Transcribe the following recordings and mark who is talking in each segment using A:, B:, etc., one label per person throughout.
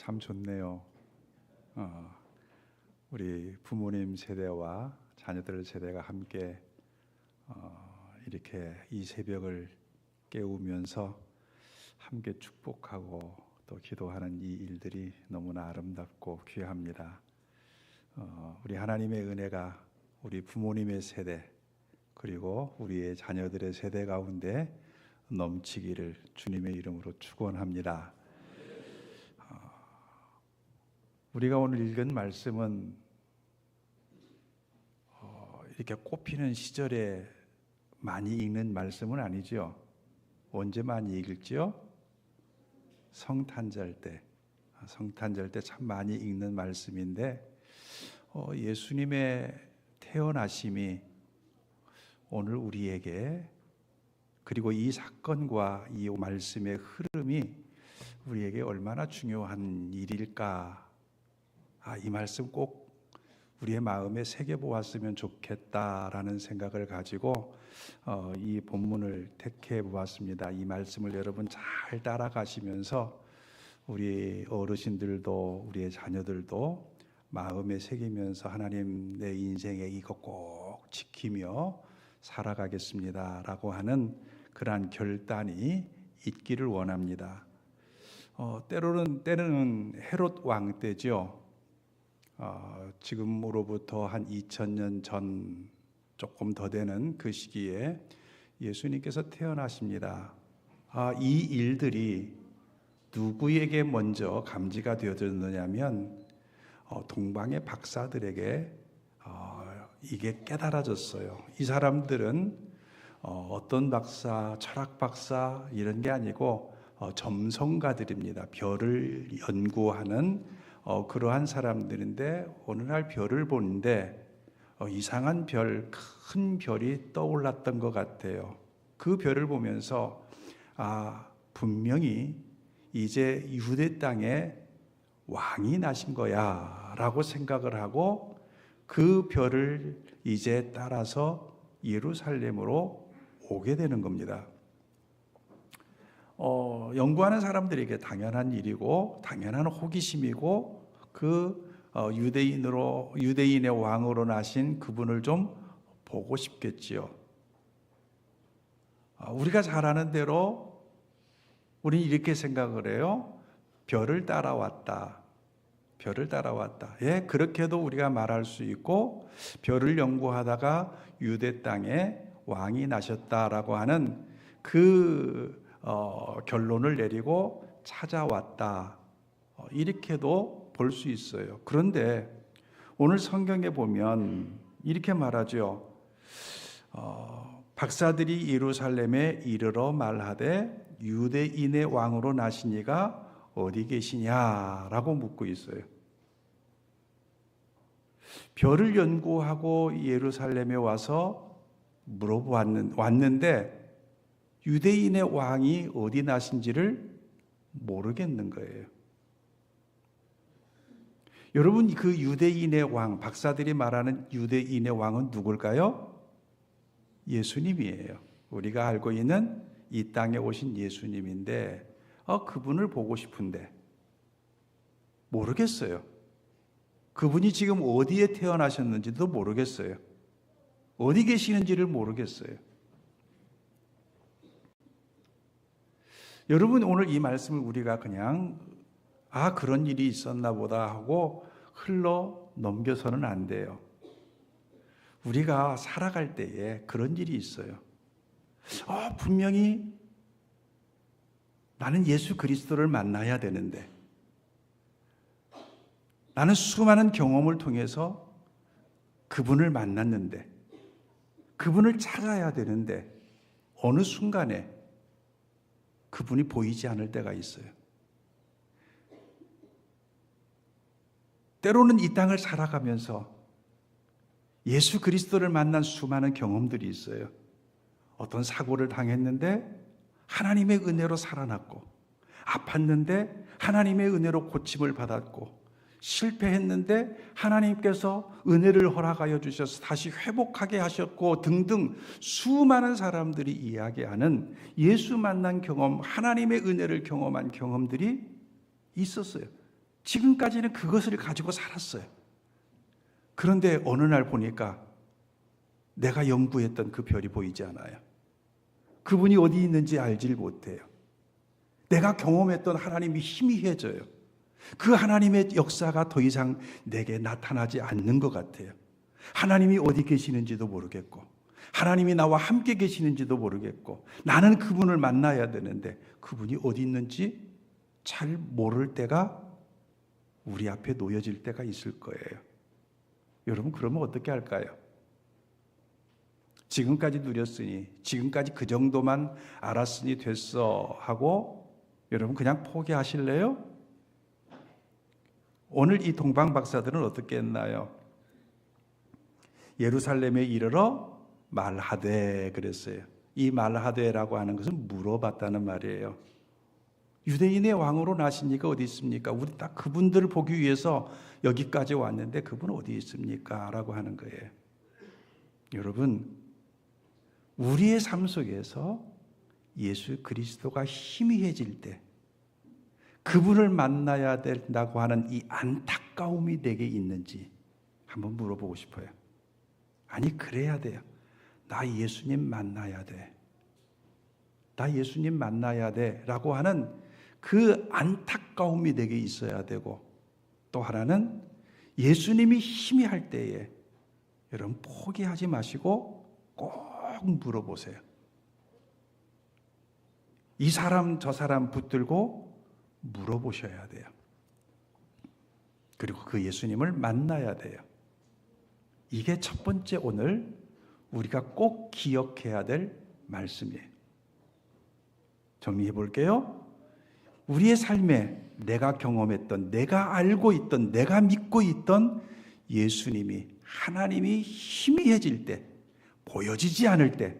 A: 참 좋네요. 우리 부모님 세대와 자녀들 세대가 함께 이렇게 이 새벽을 깨우면서 함께 축복하고 또 기도하는 이 일들이 너무나 아름답고 귀합니다. 우리 하나님의 은혜가 우리 부모님의 세대 그리고 우리의 자녀들의 세대 가운데 넘치기를 주님의 이름으로 축원합니다. 우리가 오늘 읽은 말씀은 이렇게 꽃피는 시절에 많이 읽는 말씀은 아니죠. 언제 많이 읽을지요? 성탄절 때. 성탄절 때 참 많이 읽는 말씀인데 예수님의 태어나심이 오늘 우리에게 그리고 이 사건과 이 말씀의 흐름이 우리에게 얼마나 중요한 일일까? 이 말씀 꼭 우리의 마음에 새겨보았으면 좋겠다라는 생각을 가지고 이 본문을 택해 보았습니다. 이 말씀을 여러분 잘 따라가시면서 우리 어르신들도 우리의 자녀들도 마음에 새기면서 하나님 내 인생에 이거 꼭 지키며 살아가겠습니다 라고 하는 그러한 결단이 있기를 원합니다. 때는 헤롯 왕 때죠. 지금으로부터 한 2000년 전 조금 더 되는 그 시기에 예수님께서 태어나십니다. 이 일들이 누구에게 먼저 감지가 되어졌느냐면 동방의 박사들에게 이게 깨달아졌어요. 이 사람들은 어떤 박사, 철학 박사 이런 게 아니고 점성가들입니다. 별을 연구하는 그러한 사람들인데 어느 날 별을 보는데 이상한 별, 큰 별이 떠올랐던 것 같아요. 그 별을 보면서 분명히 이제 유대 땅에 왕이 나신 거야 라고 생각을 하고 그 별을 이제 따라서 예루살렘으로 오게 되는 겁니다. 연구하는 사람들에게 당연한 일이고 당연한 호기심이고 그 유대인의 왕으로 나신 그분을 좀 보고 싶겠지요. 우리가 잘 아는 대로 우리는 이렇게 생각을 해요. 별을 따라왔다. 별을 따라왔다. 예, 그렇게도 우리가 말할 수 있고 별을 연구하다가 유대 땅에 왕이 나셨다라고 하는 그 결론을 내리고 찾아왔다. 이렇게도 볼 수 있어요. 그런데 오늘 성경에 보면 이렇게 말하죠. 박사들이 예루살렘에 이르러 말하되 유대인의 왕으로 나신 이가 어디 계시냐라고 묻고 있어요. 별을 연구하고 예루살렘에 와서 왔는데 유대인의 왕이 어디 나신지를 모르겠는 거예요. 여러분, 그 유대인의 왕, 박사들이 말하는 유대인의 왕은 누굴까요? 예수님이에요. 우리가 알고 있는 이 땅에 오신 예수님인데 그분을 보고 싶은데 모르겠어요. 그분이 지금 어디에 태어나셨는지도 모르겠어요. 어디 계시는지를 모르겠어요. 여러분, 오늘 이 말씀을 우리가 그냥 그런 일이 있었나 보다 하고 흘러 넘겨서는 안 돼요. 우리가 살아갈 때에 그런 일이 있어요. 분명히 나는 예수 그리스도를 만나야 되는데 나는 수많은 경험을 통해서 그분을 만났는데 그분을 찾아야 되는데 어느 순간에 그분이 보이지 않을 때가 있어요. 때로는 이 땅을 살아가면서 예수 그리스도를 만난 수많은 경험들이 있어요. 어떤 사고를 당했는데 하나님의 은혜로 살아났고, 아팠는데 하나님의 은혜로 고침을 받았고, 실패했는데 하나님께서 은혜를 허락하여 주셔서 다시 회복하게 하셨고 등등 수많은 사람들이 이야기하는 예수 만난 경험, 하나님의 은혜를 경험한 경험들이 있었어요. 지금까지는 그것을 가지고 살았어요. 그런데 어느 날 보니까 내가 연구했던 그 별이 보이지 않아요. 그분이 어디 있는지 알질 못해요. 내가 경험했던 하나님이 희미해져요. 그 하나님의 역사가 더 이상 내게 나타나지 않는 것 같아요. 하나님이 어디 계시는지도 모르겠고, 하나님이 나와 함께 계시는지도 모르겠고, 나는 그분을 만나야 되는데 그분이 어디 있는지 잘 모를 때가 우리 앞에 놓여질 때가 있을 거예요. 여러분, 그러면 어떻게 할까요? 지금까지 누렸으니, 지금까지 그 정도만 알았으니 됐어 하고 여러분 그냥 포기하실래요? 오늘 이 동방 박사들은 어떻게 했나요? 예루살렘에 이르러 말하되 그랬어요. 이 말하되라고 하는 것은 물어봤다는 말이에요. 유대인의 왕으로 나신 이가 어디 있습니까? 우리 딱 그분들을 보기 위해서 여기까지 왔는데 그분 어디 있습니까? 라고 하는 거예요. 여러분, 우리의 삶 속에서 예수 그리스도가 희미해질 때 그분을 만나야 된다고 하는 이 안타까움이 내게 있는지 한번 물어보고 싶어요. 아니, 그래야 돼요. 나 예수님 만나야 돼. 나 예수님 만나야 돼. 라고 하는 그 안타까움이 내게 있어야 되고, 또 하나는 예수님이 희미할 때에 여러분 포기하지 마시고 꼭 물어보세요. 이 사람 저 사람 붙들고 물어보셔야 돼요. 그리고 그 예수님을 만나야 돼요. 이게 첫 번째 오늘 우리가 꼭 기억해야 될 말씀이에요. 정리해 볼게요. 우리의 삶에 내가 경험했던, 내가 알고 있던, 내가 믿고 있던 예수님이, 하나님이 희미해질 때, 보여지지 않을 때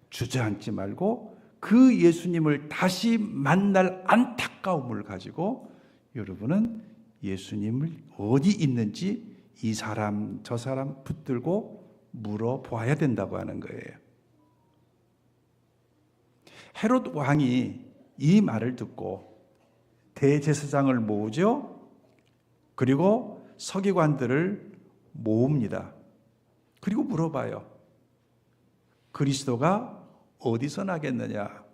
A: 주저앉지 말고 그 예수님을 다시 만날 안타까움을 가지고 여러분은 예수님을 어디 있는지 이 사람 저 사람 붙들고 물어보아야 된다고 하는 거예요. 헤롯 왕이 이 말을 듣고 대제사장을 모으죠. 그리고 서기관들을 모읍니다. 그리고 물어봐요. 그리스도가 어디서 나겠느냐?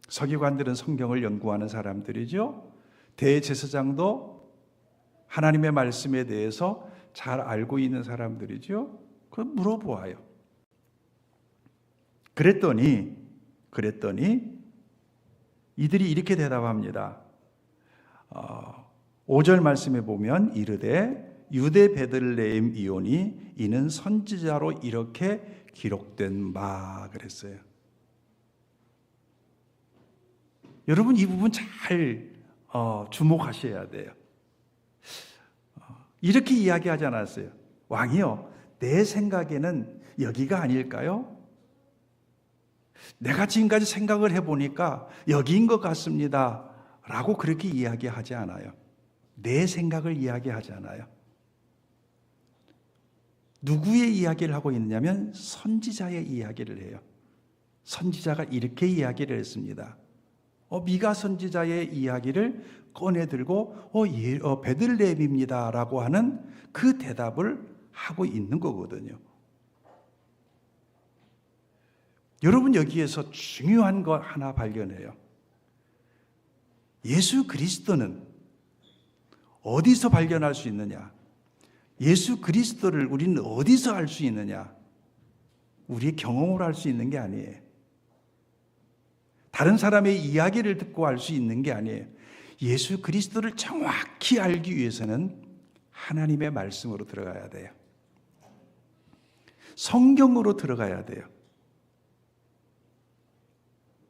A: 서기관들은 성경을 연구하는 사람들이죠. 대제사장도 하나님의 말씀에 대해서 잘 알고 있는 사람들이죠. 그럼 물어보아요. 그랬더니 이들이 이렇게 대답합니다. 5절 말씀에 보면 이르되 유대 베들레헴 이오니 이는 선지자로 이렇게 기록된 바 그랬어요. 여러분, 이 부분 잘 주목하셔야 돼요. 이렇게 이야기하지 않았어요. 왕이요, 내 생각에는 여기가 아닐까요? 내가 지금까지 생각을 해보니까 여기인 것 같습니다 라고 그렇게 이야기하지 않아요. 내 생각을 이야기하지 않아요. 누구의 이야기를 하고 있느냐면 선지자의 이야기를 해요. 선지자가 이렇게 이야기를 했습니다. 미가 선지자의 이야기를 꺼내들고 베들레헴입니다 라고 하는 그 대답을 하고 있는 거거든요. 여러분, 여기에서 중요한 것 하나 발견해요. 예수 그리스도는 어디서 발견할 수 있느냐? 예수 그리스도를 우리는 어디서 알 수 있느냐? 우리의 경험으로 알 수 있는 게 아니에요. 다른 사람의 이야기를 듣고 알 수 있는 게 아니에요. 예수 그리스도를 정확히 알기 위해서는 하나님의 말씀으로 들어가야 돼요. 성경으로 들어가야 돼요.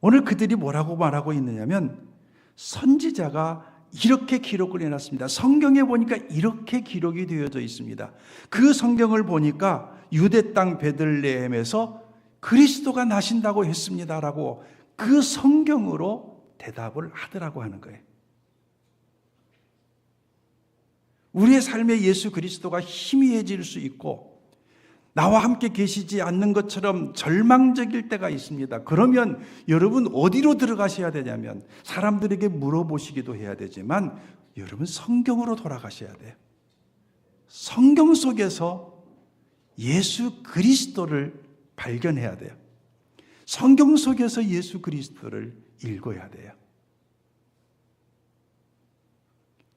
A: 오늘 그들이 뭐라고 말하고 있느냐면 선지자가 이렇게 기록을 해놨습니다. 성경에 보니까 이렇게 기록이 되어져 있습니다. 그 성경을 보니까 유대 땅 베들레헴에서 그리스도가 나신다고 했습니다라고 그 성경으로 대답을 하더라고 하는 거예요. 우리의 삶에 예수 그리스도가 희미해질 수 있고 나와 함께 계시지 않는 것처럼 절망적일 때가 있습니다. 그러면 여러분 어디로 들어가셔야 되냐면 사람들에게 물어보시기도 해야 되지만 여러분 성경으로 돌아가셔야 돼요. 성경 속에서 예수 그리스도를 발견해야 돼요. 성경 속에서 예수 그리스도를 읽어야 돼요.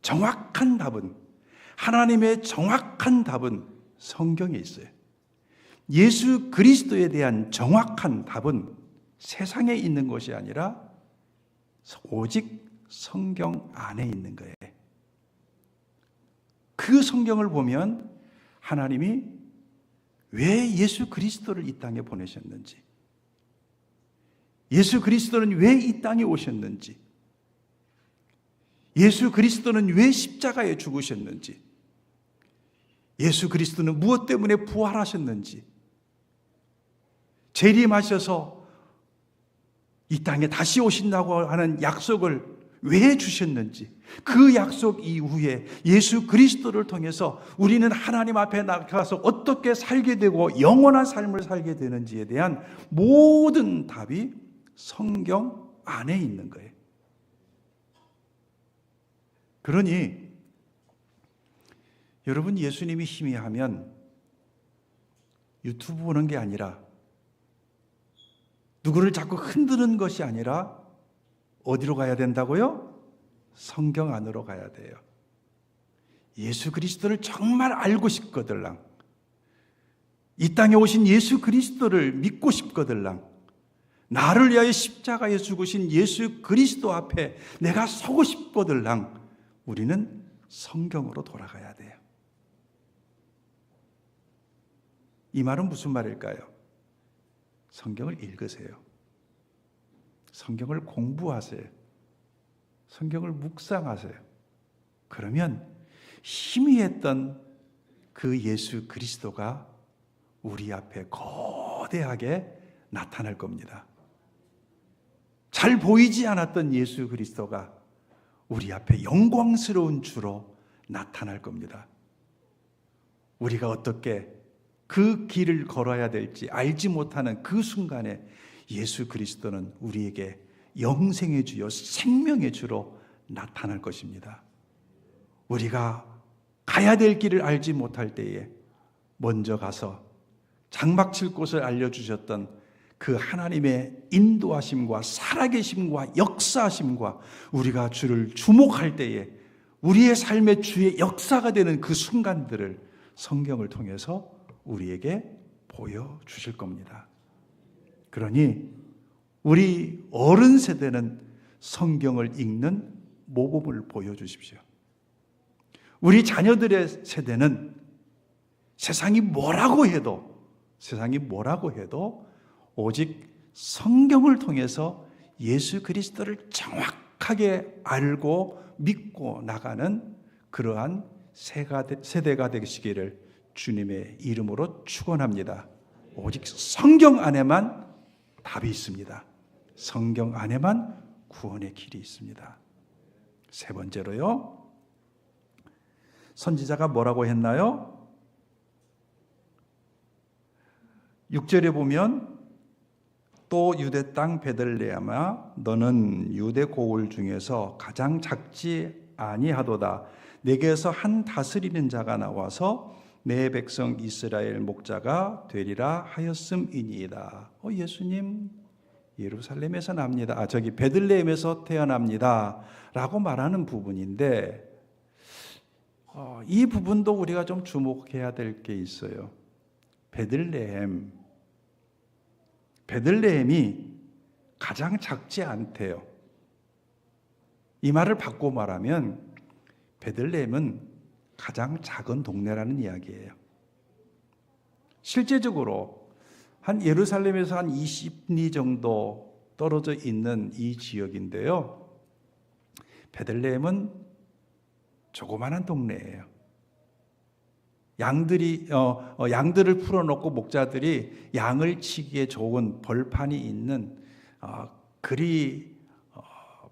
A: 정확한 답은, 하나님의 정확한 답은 성경에 있어요. 예수 그리스도에 대한 정확한 답은 세상에 있는 것이 아니라 오직 성경 안에 있는 거예요. 그 성경을 보면 하나님이 왜 예수 그리스도를 이 땅에 보내셨는지, 예수 그리스도는 왜 이 땅에 오셨는지, 예수 그리스도는 왜 십자가에 죽으셨는지, 예수 그리스도는 무엇 때문에 부활하셨는지, 재림하셔서 이 땅에 다시 오신다고 하는 약속을 왜 주셨는지, 그 약속 이후에 예수 그리스도를 통해서 우리는 하나님 앞에 나가서 어떻게 살게 되고 영원한 삶을 살게 되는지에 대한 모든 답이 성경 안에 있는 거예요. 그러니 여러분, 예수님이 희미하면 유튜브 보는 게 아니라, 누구를 자꾸 흔드는 것이 아니라 어디로 가야 된다고요? 성경 안으로 가야 돼요. 예수 그리스도를 정말 알고 싶거들랑, 이 땅에 오신 예수 그리스도를 믿고 싶거들랑, 나를 위하여 십자가에 죽으신 예수 그리스도 앞에 내가 서고 싶거들랑, 우리는 성경으로 돌아가야 돼요. 이 말은 무슨 말일까요? 성경을 읽으세요. 성경을 공부하세요. 성경을 묵상하세요. 그러면 희미했던 그 예수 그리스도가 우리 앞에 거대하게 나타날 겁니다. 잘 보이지 않았던 예수 그리스도가 우리 앞에 영광스러운 주로 나타날 겁니다. 우리가 어떻게 그 길을 걸어야 될지 알지 못하는 그 순간에 예수 그리스도는 우리에게 영생의 주요 생명의 주로 나타날 것입니다. 우리가 가야 될 길을 알지 못할 때에 먼저 가서 장막 칠 곳을 알려주셨던 그 하나님의 인도하심과 살아계심과 역사하심과 우리가 주를 주목할 때에 우리의 삶의 주의 역사가 되는 그 순간들을 성경을 통해서 우리에게 보여주실 겁니다. 그러니 우리 어른 세대는 성경을 읽는 모범을 보여주십시오. 우리 자녀들의 세대는 세상이 뭐라고 해도 오직 성경을 통해서 예수 그리스도를 정확하게 알고 믿고 나가는 그러한 세대가 되시기를 주님의 이름으로 축원합니다. 오직 성경 안에만 답이 있습니다. 성경 안에만 구원의 길이 있습니다. 세 번째로요, 선지자가 뭐라고 했나요? 6절에 보면 또 유대 땅 베들레헴아 너는 유대 고을 중에서 가장 작지 아니하도다. 내게서 한 다스리는 자가 나와서 내 백성 이스라엘 목자가 되리라 하였음이니이다. 예수님 예루살렘에서 납니다. 베들레헴에서 태어납니다. 라고 말하는 부분인데, 이 부분도 우리가 좀 주목해야 될 게 있어요. 베들레헴이 가장 작지 않대요. 이 말을 바꿔 말하면 베들레헴은 가장 작은 동네라는 이야기예요. 실제적으로 한 예루살렘에서 한 20리 정도 떨어져 있는 이 지역인데요, 베들레헴은 조그마한 동네예요. 양들을 풀어놓고 목자들이 양을 치기에 좋은 벌판이 있는 그리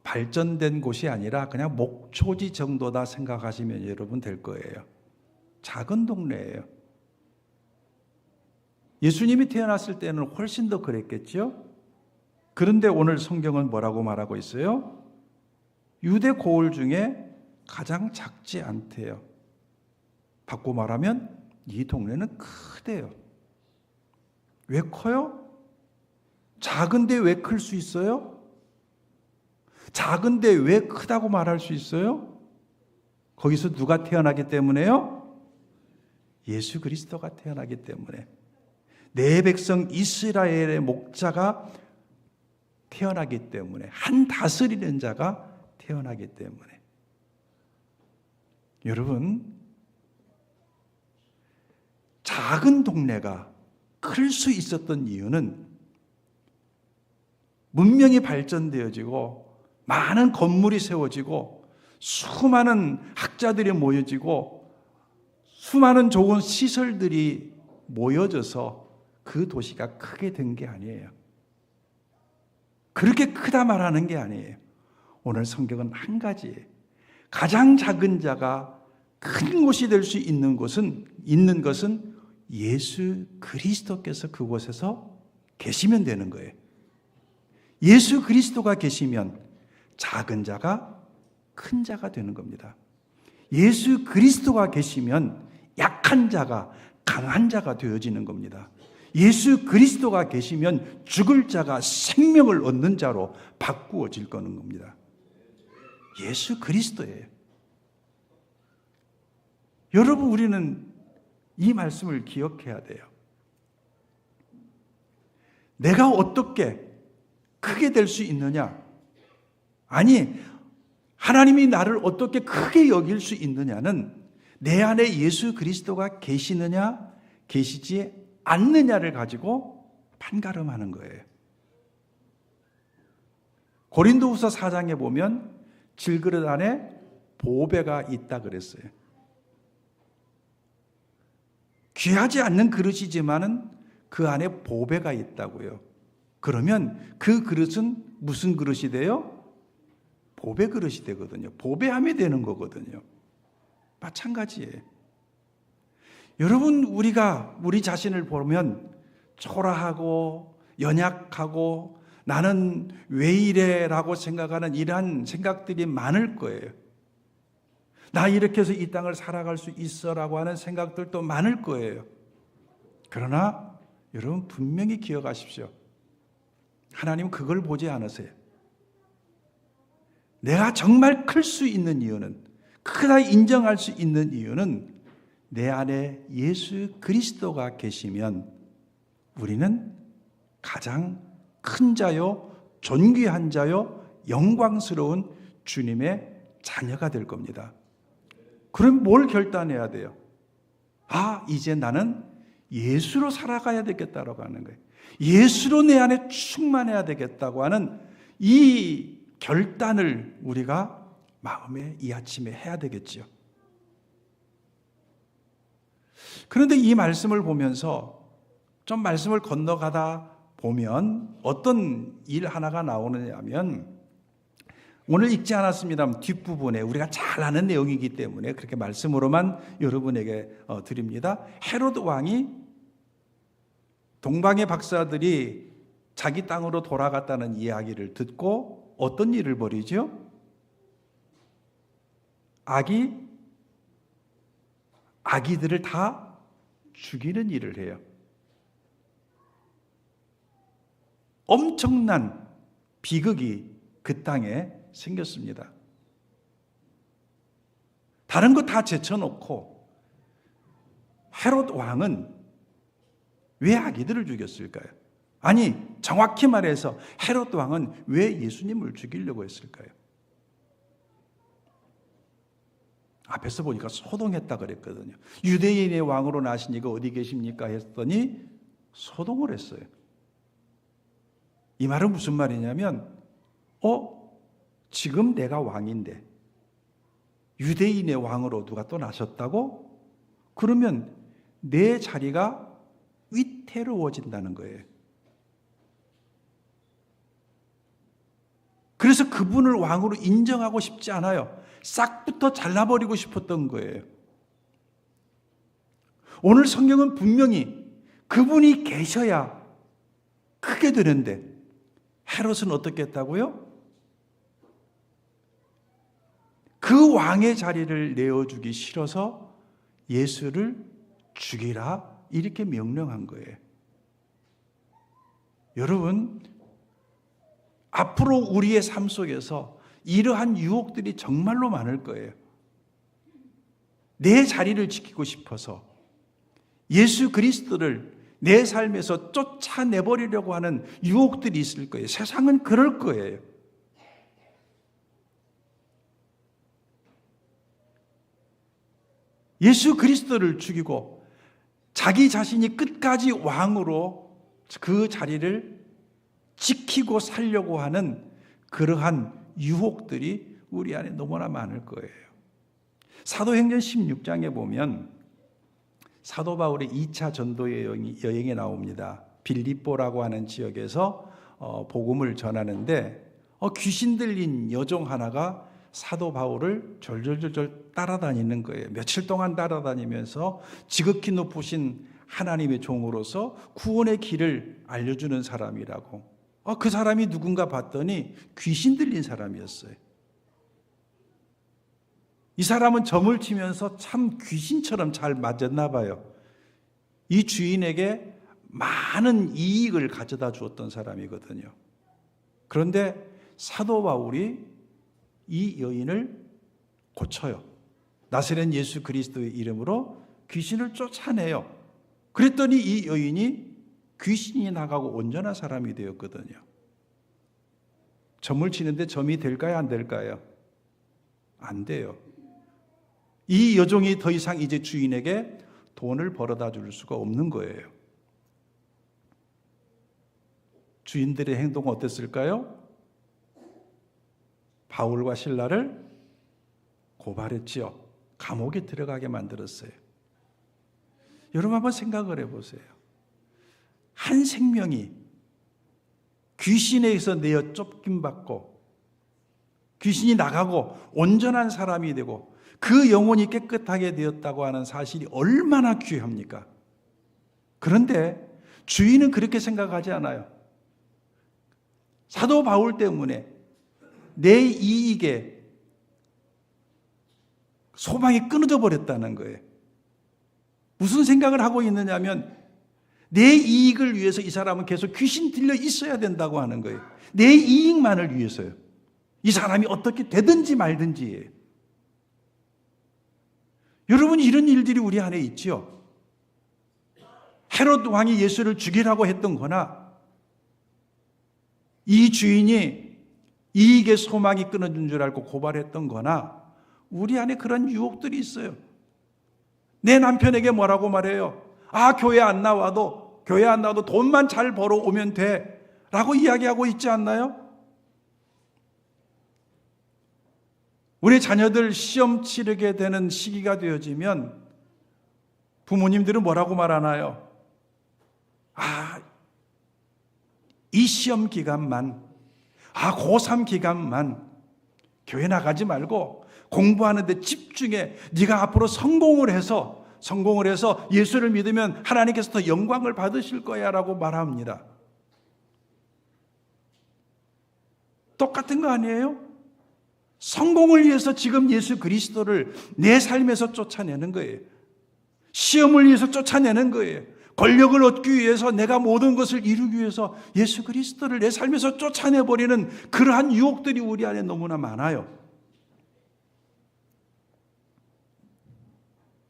A: 발전된 곳이 아니라 그냥 목초지 정도다 생각하시면 여러분 될 거예요. 작은 동네예요. 예수님이 태어났을 때는 훨씬 더 그랬겠죠? 그런데 오늘 성경은 뭐라고 말하고 있어요? 유대 고을 중에 가장 작지 않대요. 바꿔 말하면 이 동네는 크대요. 왜 커요? 작은데 왜 클 수 있어요? 작은데 왜 크다고 말할 수 있어요? 거기서 누가 태어나기 때문에요? 예수 그리스도가 태어나기 때문에. 내 백성 이스라엘의 목자가 태어나기 때문에, 한 다스리는 자가 태어나기 때문에. 여러분, 작은 동네가 클 수 있었던 이유는 문명이 발전되어지고 많은 건물이 세워지고 수많은 학자들이 모여지고 수많은 좋은 시설들이 모여져서 그 도시가 크게 된 게 아니에요. 그렇게 크다 말하는 게 아니에요. 오늘 성경은 한 가지예요. 가장 작은 자가 큰 곳이 될 수 있는 것은 예수 그리스도께서 그곳에서 계시면 되는 거예요. 예수 그리스도가 계시면 작은 자가 큰 자가 되는 겁니다. 예수 그리스도가 계시면 약한 자가 강한 자가 되어지는 겁니다. 예수 그리스도가 계시면 죽을 자가 생명을 얻는 자로 바꾸어질 거는 겁니다. 예수 그리스도예요. 여러분, 우리는 이 말씀을 기억해야 돼요. 내가 어떻게 크게 될 수 있느냐? 아니, 하나님이 나를 어떻게 크게 여길 수 있느냐는 내 안에 예수 그리스도가 계시느냐, 계시지 않느냐를 가지고 판가름하는 거예요. 고린도후서 4장에 보면 질그릇 안에 보배가 있다 그랬어요. 귀하지 않는 그릇이지만은 그 안에 보배가 있다고요. 그러면 그 그릇은 무슨 그릇이 돼요? 보배 그릇이 되거든요. 보배함이 되는 거거든요. 마찬가지예요. 여러분, 우리가 우리 자신을 보면 초라하고 연약하고 나는 왜 이래? 라고 생각하는 이러한 생각들이 많을 거예요. 나 이렇게 해서 이 땅을 살아갈 수 있어 라고 하는 생각들도 많을 거예요. 그러나 여러분, 분명히 기억하십시오. 하나님은 그걸 보지 않으세요. 내가 정말 클 수 있는 이유는, 크다 인정할 수 있는 이유는 내 안에 예수 그리스도가 계시면 우리는 가장 큰 자요, 존귀한 자요, 영광스러운 주님의 자녀가 될 겁니다. 그럼 뭘 결단해야 돼요? 이제 나는 예수로 살아가야 되겠다라고 하는 거예요. 예수로 내 안에 충만해야 되겠다고 하는 이 결단을 우리가 마음에 이 아침에 해야 되겠죠. 그런데 이 말씀을 보면서 좀 말씀을 건너가다 보면 어떤 일 하나가 나오느냐 하면, 오늘 읽지 않았습니다만 뒷부분에 우리가 잘 아는 내용이기 때문에 그렇게 말씀으로만 여러분에게 드립니다. 헤롯 왕이 동방의 박사들이 자기 땅으로 돌아갔다는 이야기를 듣고 어떤 일을 벌이죠? 아기들을 다 죽이는 일을 해요. 엄청난 비극이 그 땅에 생겼습니다. 다른 거 다 제쳐놓고 헤롯 왕은 왜 아기들을 죽였을까요? 아니, 정확히 말해서 헤롯 왕은 왜 예수님을 죽이려고 했을까요? 앞에서 보니까 소동했다 그랬거든요. 유대인의 왕으로 나신 이가 어디 계십니까? 했더니 소동을 했어요. 이 말은 무슨 말이냐면, 지금 내가 왕인데 유대인의 왕으로 누가 또 나셨다고? 그러면 내 자리가 위태로워진다는 거예요. 그래서 그분을 왕으로 인정하고 싶지 않아요. 싹부터 잘라버리고 싶었던 거예요. 오늘 성경은 분명히 그분이 계셔야 크게 되는데 헤롯은 어떻게 했다고요? 그 그 왕의 자리를 내어주기 싫어서 예수를 죽이라 이렇게 명령한 거예요. 여러분, 앞으로 우리의 삶 속에서 이러한 유혹들이 정말로 많을 거예요. 내 자리를 지키고 싶어서 예수 그리스도를 내 삶에서 쫓아내버리려고 하는 유혹들이 있을 거예요. 세상은 그럴 거예요. 예수 그리스도를 죽이고 자기 자신이 끝까지 왕으로 그 자리를 지키고 살려고 하는 그러한 유혹들이 우리 안에 너무나 많을 거예요. 사도행전 16장에 보면 사도 바울의 2차 전도의 여행에 나옵니다. 빌립보라고 하는 지역에서 복음을 전하는데 귀신 들린 여종 하나가 사도 바울을 졸졸졸 따라다니는 거예요. 며칠 동안 따라다니면서 지극히 높으신 하나님의 종으로서 구원의 길을 알려주는 사람이라고. 그 사람이 누군가 봤더니 귀신 들린 사람이었어요. 이 사람은 점을 치면서 참 귀신처럼 잘 맞았나 봐요. 이 주인에게 많은 이익을 가져다 주었던 사람이거든요. 그런데 사도 바울이 이 여인을 고쳐요. 나사렛 예수 그리스도의 이름으로 귀신을 쫓아내요. 그랬더니 이 여인이 귀신이 나가고 온전한 사람이 되었거든요. 점을 치는데 점이 될까요? 안 될까요? 안 돼요. 이 여종이 더 이상 이제 주인에게 돈을 벌어다 줄 수가 없는 거예요. 주인들의 행동은 어땠을까요? 바울과 실라를 고발했지요. 감옥에 들어가게 만들었어요. 여러분 한번 생각을 해보세요. 한 생명이 귀신에 의해서 내어 쫓김받고 귀신이 나가고 온전한 사람이 되고 그 영혼이 깨끗하게 되었다고 하는 사실이 얼마나 귀합니까? 그런데 주인은 그렇게 생각하지 않아요. 사도 바울 때문에 내 이익에 소망이 끊어져 버렸다는 거예요. 무슨 생각을 하고 있느냐면 내 이익을 위해서 이 사람은 계속 귀신 들려 있어야 된다고 하는 거예요. 내 이익만을 위해서요. 이 사람이 어떻게 되든지 말든지예요. 여러분, 이런 일들이 우리 안에 있지요. 헤롯 왕이 예수를 죽이라고 했던 거나 이 주인이 이익의 소망이 끊어진 줄 알고 고발했던 거나 우리 안에 그런 유혹들이 있어요. 내 남편에게 뭐라고 말해요? 교회 안 나와도 돈만 잘 벌어오면 돼 라고 이야기하고 있지 않나요? 우리 자녀들 시험 치르게 되는 시기가 되어지면 부모님들은 뭐라고 말하나요? 이 시험 기간만, 고3 기간만 교회 나가지 말고 공부하는데 집중해. 네가 앞으로 성공을 해서 예수를 믿으면 하나님께서 더 영광을 받으실 거야 라고 말합니다. 똑같은 거 아니에요? 성공을 위해서 지금 예수 그리스도를 내 삶에서 쫓아내는 거예요. 시험을 위해서 쫓아내는 거예요. 권력을 얻기 위해서 내가 모든 것을 이루기 위해서 예수 그리스도를 내 삶에서 쫓아내버리는 그러한 유혹들이 우리 안에 너무나 많아요.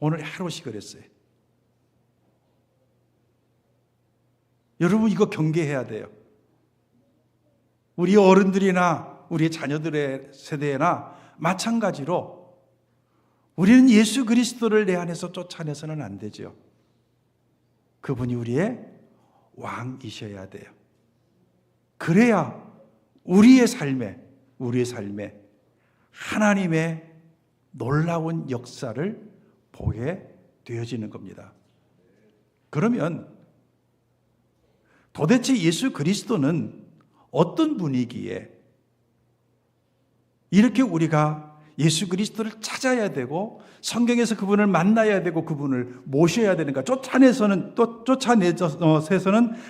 A: 오늘 헤롯이 그랬어요. 여러분 이거 경계해야 돼요. 우리 어른들이나 우리 자녀들의 세대나 마찬가지로 우리는 예수 그리스도를 내 안에서 쫓아내서는 안 되죠. 그분이 우리의 왕이셔야 돼요. 그래야 우리의 삶에 하나님의 놀라운 역사를 보게 되어지는 겁니다. 그러면 도대체 예수 그리스도는 어떤 분이기에 이렇게 우리가 예수 그리스도를 찾아야 되고 성경에서 그분을 만나야 되고 그분을 모셔야 되는가, 쫓아내서는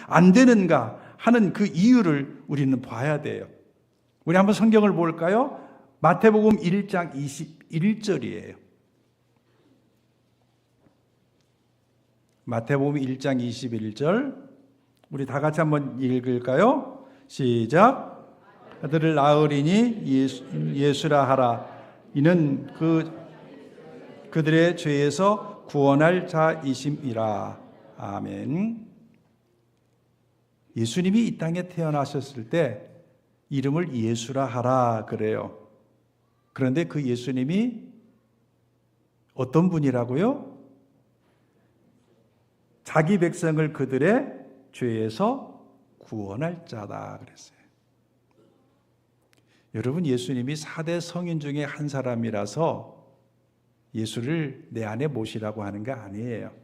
A: 안 되는가 하는 그 이유를 우리는 봐야 돼요. 우리 한번 성경을 볼까요? 마태복음 1장 21절이에요. 마태복음 1장 21절 우리 다 같이 한번 읽을까요? 시작. 아들을 낳으리니 예수라 하라. 이는 그들의 죄에서 구원할 자이심이라. 아멘. 예수님이 이 땅에 태어나셨을 때 이름을 예수라 하라 그래요. 그런데 그 예수님이 어떤 분이라고요? 자기 백성을 그들의 죄에서 구원할 자다 그랬어요. 여러분, 예수님이 4대 성인 중에 한 사람이라서 예수를 내 안에 모시라고 하는 게 아니에요.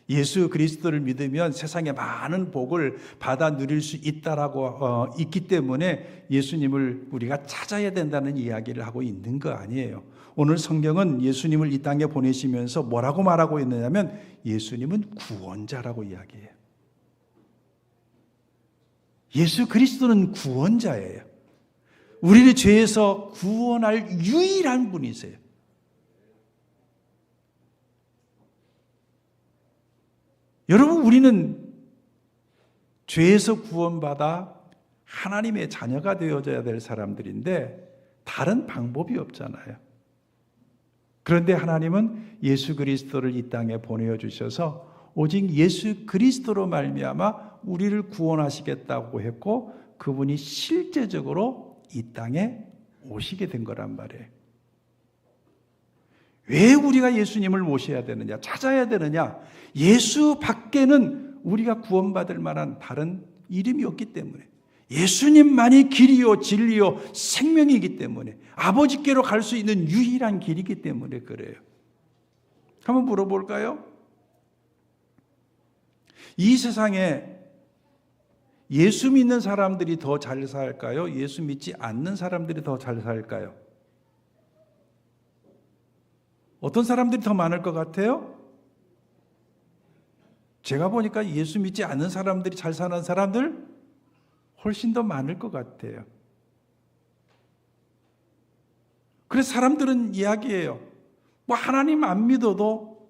A: 예수 그리스도를 믿으면 세상에 많은 복을 받아 누릴 수 있다라고 있기 때문에 예수님을 우리가 찾아야 된다는 이야기를 하고 있는 거 아니에요. 오늘 성경은 예수님을 이 땅에 보내시면서 뭐라고 말하고 있느냐면 예수님은 구원자라고 이야기해요. 예수 그리스도는 구원자예요. 우리를 죄에서 구원할 유일한 분이세요. 여러분, 우리는 죄에서 구원받아 하나님의 자녀가 되어져야 될 사람들인데 다른 방법이 없잖아요. 그런데 하나님은 예수 그리스도를 이 땅에 보내주셔서 오직 예수 그리스도로 말미암아 우리를 구원하시겠다고 했고 그분이 실제적으로 이 땅에 오시게 된 거란 말이에요. 왜 우리가 예수님을 모셔야 되느냐, 찾아야 되느냐? 예수 밖에는 우리가 구원받을 만한 다른 이름이 없기 때문에, 예수님만이 길이요 진리요 생명이기 때문에, 아버지께로 갈 수 있는 유일한 길이기 때문에 그래요. 한번 물어볼까요? 이 세상에 예수 믿는 사람들이 더 잘 살까요? 예수 믿지 않는 사람들이 더 잘 살까요? 어떤 사람들이 더 많을 것 같아요? 제가 보니까 예수 믿지 않는 사람들이 잘 사는 사람들 훨씬 더 많을 것 같아요. 그래서 사람들은 이야기해요. 뭐 하나님 안 믿어도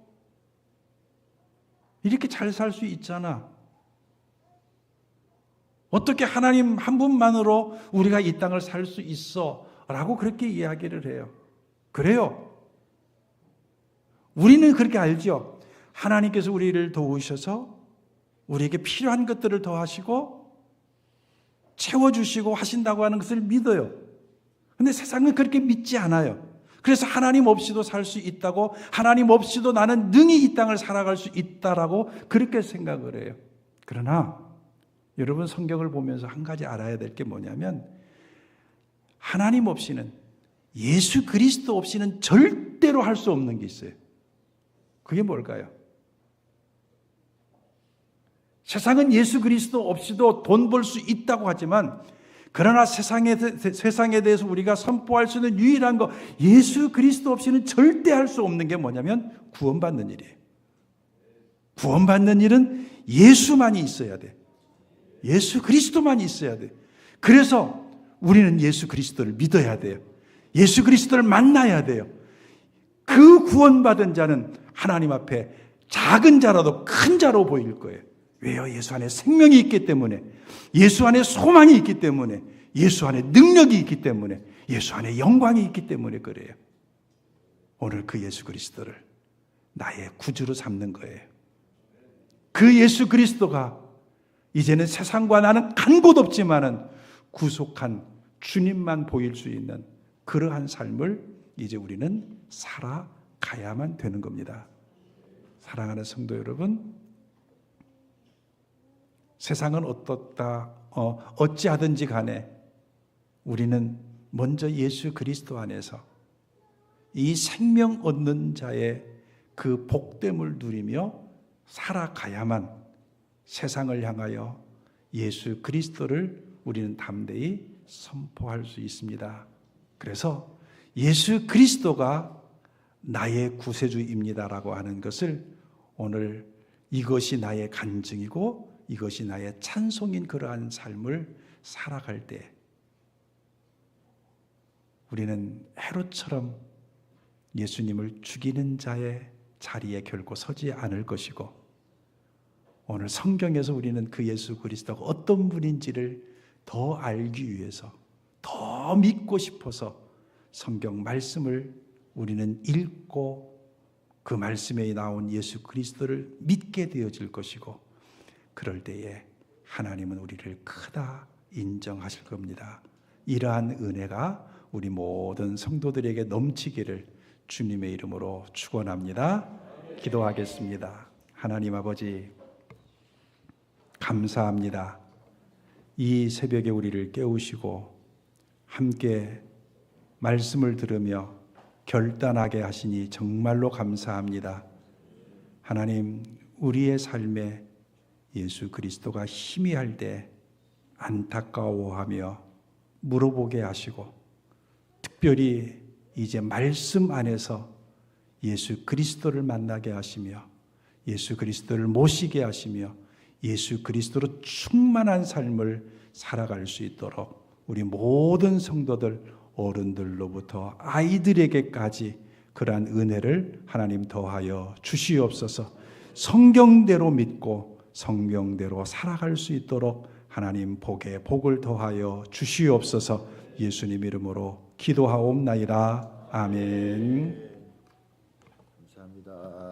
A: 이렇게 잘 살 수 있잖아. 어떻게 하나님 한 분만으로 우리가 이 땅을 살 수 있어? 라고 그렇게 이야기를 해요. 그래요. 우리는 그렇게 알죠. 하나님께서 우리를 도우셔서 우리에게 필요한 것들을 더하시고 채워주시고 하신다고 하는 것을 믿어요. 그런데 세상은 그렇게 믿지 않아요. 그래서 하나님 없이도 살 수 있다고, 하나님 없이도 나는 능히 이 땅을 살아갈 수 있다라고 그렇게 생각을 해요. 그러나 여러분, 성경을 보면서 한 가지 알아야 될 게 뭐냐면 하나님 없이는, 예수 그리스도 없이는 절대로 할 수 없는 게 있어요. 그게 뭘까요? 세상은 예수 그리스도 없이도 돈 벌 수 있다고 하지만, 그러나 세상에 대해서 우리가 선포할 수 있는 유일한 거, 예수 그리스도 없이는 절대 할 수 없는 게 뭐냐면 구원받는 일이에요. 구원받는 일은 예수만이 있어야 돼. 예수 그리스도만이 있어야 돼. 그래서 우리는 예수 그리스도를 믿어야 돼요. 예수 그리스도를 만나야 돼요. 그 구원받은 자는 하나님 앞에 작은 자라도 큰 자로 보일 거예요. 왜요? 예수 안에 생명이 있기 때문에, 예수 안에 소망이 있기 때문에, 예수 안에 능력이 있기 때문에, 예수 안에 영광이 있기 때문에 그래요. 오늘 그 예수 그리스도를 나의 구주로 삼는 거예요. 그 예수 그리스도가 이제는 세상과 나는 간 곳 없지만은 구속한 주님만 보일 수 있는 그러한 삶을 이제 우리는 살아가야만 되는 겁니다. 사랑하는 성도 여러분, 세상은 어찌하든지 간에 우리는 먼저 예수 그리스도 안에서 이 생명 얻는 자의 그 복됨을 누리며 살아가야만 세상을 향하여 예수 그리스도를 우리는 담대히 선포할 수 있습니다. 그래서 예수 그리스도가 나의 구세주입니다라고 하는 것을 오늘 이것이 나의 간증이고 이것이 나의 찬송인 그러한 삶을 살아갈 때 우리는 헤롯처럼 예수님을 죽이는 자의 자리에 결코 서지 않을 것이고, 오늘 성경에서 우리는 그 예수 그리스도가 어떤 분인지를 더 알기 위해서, 더 믿고 싶어서 성경 말씀을 우리는 읽고 그 말씀에 나온 예수 그리스도를 믿게 되어질 것이고, 그럴 때에 하나님은 우리를 크다 인정하실 겁니다. 이러한 은혜가 우리 모든 성도들에게 넘치기를 주님의 이름으로 축원합니다. 기도하겠습니다. 하나님 아버지, 감사합니다. 이 새벽에 우리를 깨우시고 함께 말씀을 들으며 결단하게 하시니 정말로 감사합니다. 하나님, 우리의 삶에 예수 그리스도가 희미할 때 안타까워하며 물어보게 하시고, 특별히 이제 말씀 안에서 예수 그리스도를 만나게 하시며 예수 그리스도를 모시게 하시며 예수 그리스도로 충만한 삶을 살아갈 수 있도록 우리 모든 성도들, 어른들로부터 아이들에게까지 그러한 은혜를 하나님 더하여 주시옵소서. 성경대로 믿고 성경대로 살아갈 수 있도록 하나님 복에 복을 더하여 주시옵소서. 예수님 이름으로 기도하옵나이다. 아멘.
B: 감사합니다.